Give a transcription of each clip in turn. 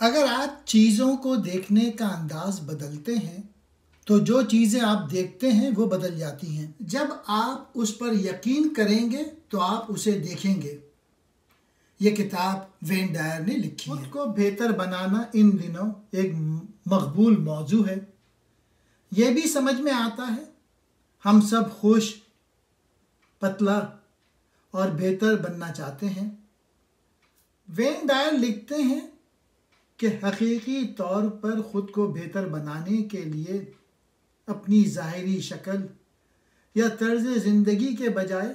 اگر آپ چیزوں کو دیکھنے کا انداز بدلتے ہیں تو جو چیزیں آپ دیکھتے ہیں وہ بدل جاتی ہیں۔ جب آپ اس پر یقین کریں گے تو آپ اسے دیکھیں گے۔ یہ کتاب وین ڈائر نے لکھی ہے۔ خود کو بہتر بنانا ان دنوں ایک مقبول موضوع ہے۔ یہ بھی سمجھ میں آتا ہے، ہم سب خوش، پتلا اور بہتر بننا چاہتے ہیں۔ وین ڈائر لکھتے ہیں کہ حقیقی طور پر خود کو بہتر بنانے کے لیے اپنی ظاہری شکل یا طرز زندگی کے بجائے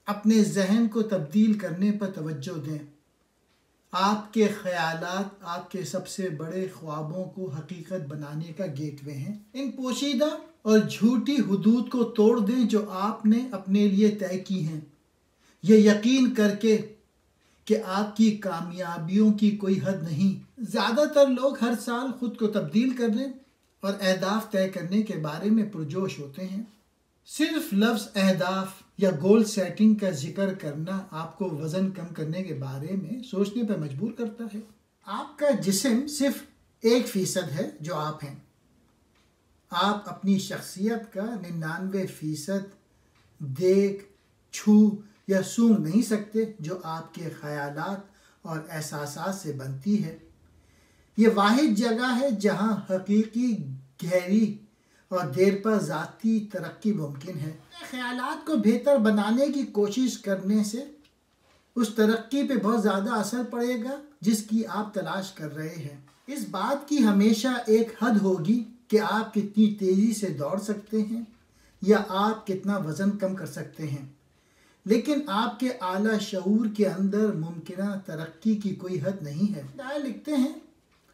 اپنے ذہن کو تبدیل کرنے پر توجہ دیں۔ آپ کے خیالات آپ کے سب سے بڑے خوابوں کو حقیقت بنانے کا گیٹ وے ہیں۔ ان پوشیدہ اور جھوٹی حدود کو توڑ دیں جو آپ نے اپنے لیے طے کی ہیں، یہ یقین کر کے کہ آپ کی کامیابیوں کی کوئی حد نہیں۔ زیادہ تر لوگ ہر سال خود کو تبدیل کرنے اور اہداف طے کرنے کے بارے میں پرجوش ہوتے ہیں۔ صرف لفظ اہداف یا گول سیٹنگ کا ذکر کرنا آپ کو وزن کم کرنے کے بارے میں سوچنے پر مجبور کرتا ہے۔ آپ کا جسم صرف 1% ہے جو آپ ہیں۔ آپ اپنی شخصیت کا 99% دیکھ، چھو یا سونگھ نہیں سکتے جو آپ کے خیالات اور احساسات سے بنتی ہے۔ یہ واحد جگہ ہے جہاں حقیقی گہری اور دیر پا ذاتی ترقی ممکن ہے۔ خیالات کو بہتر بنانے کی کوشش کرنے سے اس ترقی پہ بہت زیادہ اثر پڑے گا جس کی آپ تلاش کر رہے ہیں۔ اس بات کی ہمیشہ ایک حد ہوگی کہ آپ کتنی تیزی سے دوڑ سکتے ہیں یا آپ کتنا وزن کم کر سکتے ہیں، لیکن آپ کے اعلیٰ شعور کے اندر ممکنہ ترقی کی کوئی حد نہیں ہے۔ ڈائر لکھتے ہیں،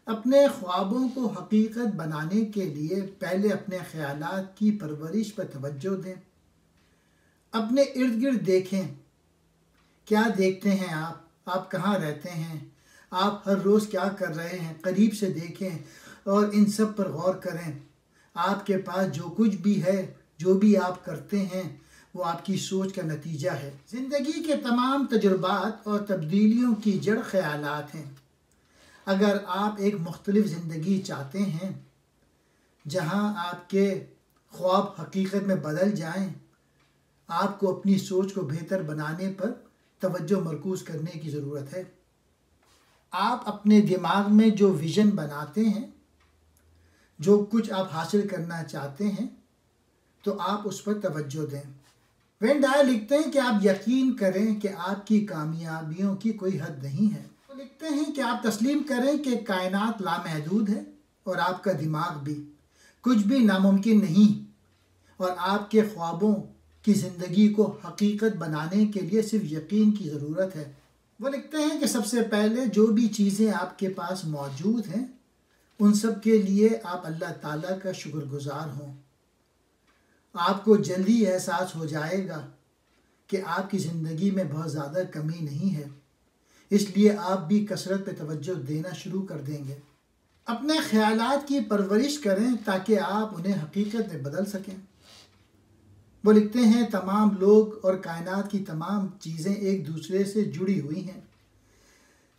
اپنے خوابوں کو حقیقت بنانے کے لیے پہلے اپنے خیالات کی پرورش پر توجہ دیں۔ اپنے ارد گرد دیکھیں، کیا دیکھتے ہیں آپ کہاں رہتے ہیں، آپ ہر روز کیا کر رہے ہیں، قریب سے دیکھیں اور ان سب پر غور کریں۔ آپ کے پاس جو کچھ بھی ہے، جو بھی آپ کرتے ہیں، وہ آپ کی سوچ کا نتیجہ ہے۔ زندگی کے تمام تجربات اور تبدیلیوں کی جڑ خیالات ہیں۔ اگر آپ ایک مختلف زندگی چاہتے ہیں جہاں آپ کے خواب حقیقت میں بدل جائیں، آپ کو اپنی سوچ کو بہتر بنانے پر توجہ مرکوز کرنے کی ضرورت ہے۔ آپ اپنے دماغ میں جو ویژن بناتے ہیں، جو کچھ آپ حاصل کرنا چاہتے ہیں، تو آپ اس پر توجہ دیں۔ وین ڈائر لکھتے ہیں کہ آپ یقین کریں کہ آپ کی کامیابیوں کی کوئی حد نہیں ہے۔ وہ لکھتے ہیں کہ آپ تسلیم کریں کہ کائنات لامحدود ہے اور آپ کا دماغ بھی، کچھ بھی ناممکن نہیں، اور آپ کے خوابوں کی زندگی کو حقیقت بنانے کے لیے صرف یقین کی ضرورت ہے۔ وہ لکھتے ہیں کہ سب سے پہلے جو بھی چیزیں آپ کے پاس موجود ہیں، ان سب کے لیے آپ اللہ تعالیٰ کا شکر گزار ہوں۔ آپ کو جلدی احساس ہو جائے گا کہ آپ کی زندگی میں بہت زیادہ کمی نہیں ہے، اس لیے آپ بھی کثرت پہ توجہ دینا شروع کر دیں گے۔ اپنے خیالات کی پرورش کریں تاکہ آپ انہیں حقیقت میں بدل سکیں۔ وہ لکھتے ہیں، تمام لوگ اور کائنات کی تمام چیزیں ایک دوسرے سے جڑی ہوئی ہیں۔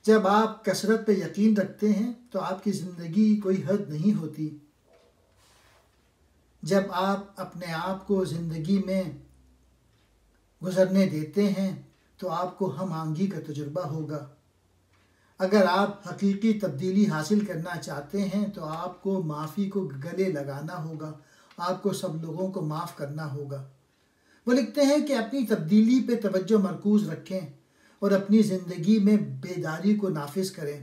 جب آپ کثرت پہ یقین رکھتے ہیں تو آپ کی زندگی کی کوئی حد نہیں ہوتی۔ جب آپ اپنے آپ کو زندگی میں گزرنے دیتے ہیں تو آپ کو ہم آہنگی کا تجربہ ہوگا۔ اگر آپ حقیقی تبدیلی حاصل کرنا چاہتے ہیں تو آپ کو معافی کو گلے لگانا ہوگا، آپ کو سب لوگوں کو معاف کرنا ہوگا۔ وہ لکھتے ہیں کہ اپنی تبدیلی پہ توجہ مرکوز رکھیں اور اپنی زندگی میں بیداری کو نافذ کریں۔